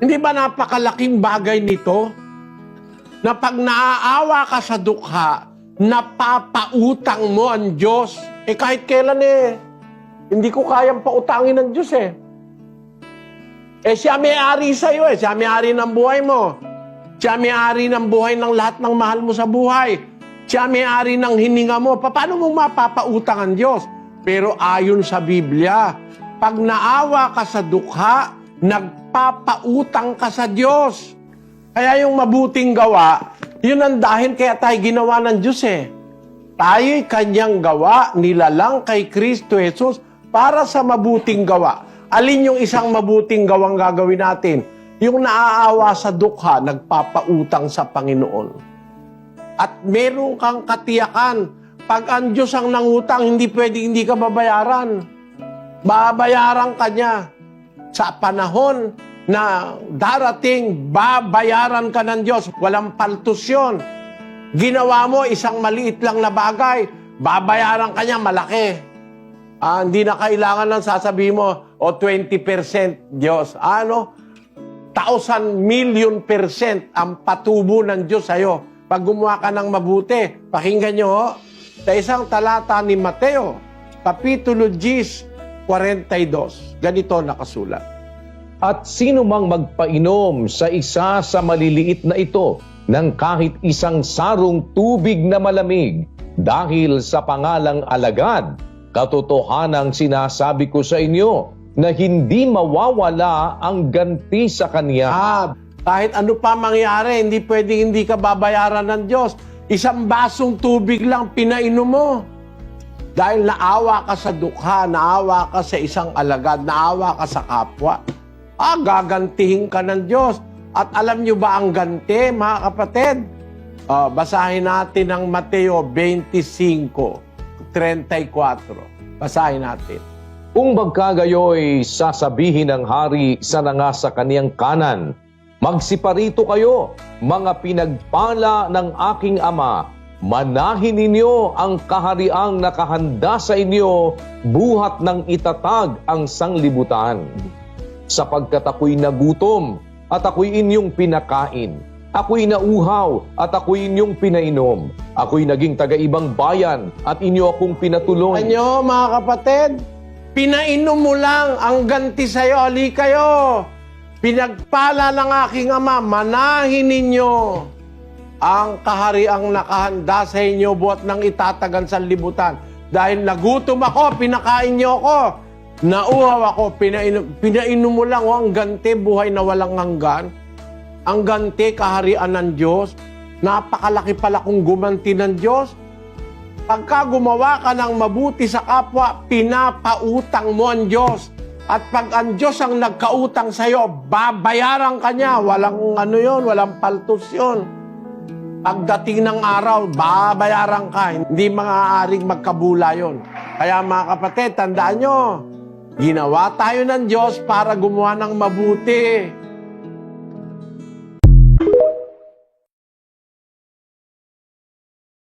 Hindi ba napakalaking bagay nito? Na pag naaawa ka sa dukha, napapautang mo ang Diyos. Kahit kailan hindi ko kayang pautangin ng Diyos siya may-ari sa'yo siya may-ari ng buhay mo. Siya may-ari ng buhay ng lahat ng mahal mo sa buhay. Siya may-ari ng hininga mo. Paano mo mapapautang ang Diyos? Pero ayon sa Biblia, pag naawa ka sa dukha, nagpapautang ka sa Diyos. Kaya yung mabuting gawa, yun ang dahil kaya tayo ginawa ng Diyos Tayo'y kanyang gawa, nilalang kay Kristo Jesus para sa mabuting gawa. Alin yung isang mabuting gawang gagawin natin? Yung naaawa sa dukha, nagpapautang sa Panginoon. At meron kang katiyakan, pag ang Diyos ang nangutang, hindi pwedeng hindi ka babayaran. Babayaran ka niya. Sa panahon na darating, babayaran ka ng Diyos. Walang paltos yun. Ginawa mo isang maliit lang na bagay, babayaran ka niya malaki. Hindi na kailangan lang sasabihin mo, 20% Diyos. 1,000,000,000% ang patubo ng Diyos sa'yo. Pag gumawa ka ng mabuti, pakinggan nyo sa isang talata ni Mateo, Kapitulo 10:42. Ganito nakasulat. At sino mang magpainom sa isa sa maliliit na ito ng kahit isang sarong tubig na malamig dahil sa pangalang alagad, katotohanang sinasabi ko sa inyo na hindi mawawala ang ganti sa kanya. Kahit ano pa mangyari, hindi pwedeng hindi ka babayaran ng Diyos. Isang basong tubig lang pinainom mo. Dahil naawa ka sa dukha, naawa ka sa isang alagad, naawa ka sa kapwa. Gagantihin ka ng Diyos. At alam nyo ba ang ganti, mga kapatid? Basahin natin ang Mateo 25:34. Basahin natin. Kung magkagayoy, sasabihin ng hari sa nangasa kaniyang kanan, magsiparito kayo, mga pinagpala ng aking ama, manahin ninyo ang kahariang nakahanda sa inyo, buhat ng itatag ang sanglibutan. Sapagkat ako'y nagutom, at ako'y inyong pinakain. Ako'y nauhaw, at ako'y inyong pinainom. Ako'y naging taga-ibang bayan, at inyo akong pinatuloy. Anyo, mga kapatid, pinainom mo lang ang ganti sa'yo. Ali kayo. Pinagpala ng aking ama, manahin ninyo ang kahariang nakahanda sa inyo, buhat ng itatagan sa libutan. Dahil nagutom ako, pinakain niyo ako. Nauhaw ako, pinainom mo lang ang ganti, buhay na walang hanggan. Ang ganti, kaharian ng Diyos. Napakalaki pala kung gumanti ng Diyos. Pagka gumawa ka ng mabuti sa kapwa, pinapautang mo ang Diyos. At pag ang Diyos ang nagkautang sa'yo, babayaran ka niya. Walang walang paltos yun. Pagdating ng araw, babayaran ka. Hindi maaaring magkabula yun. Kaya mga kapatid, tandaan nyo, ginawa tayo ng Diyos para gumawa ng mabuti.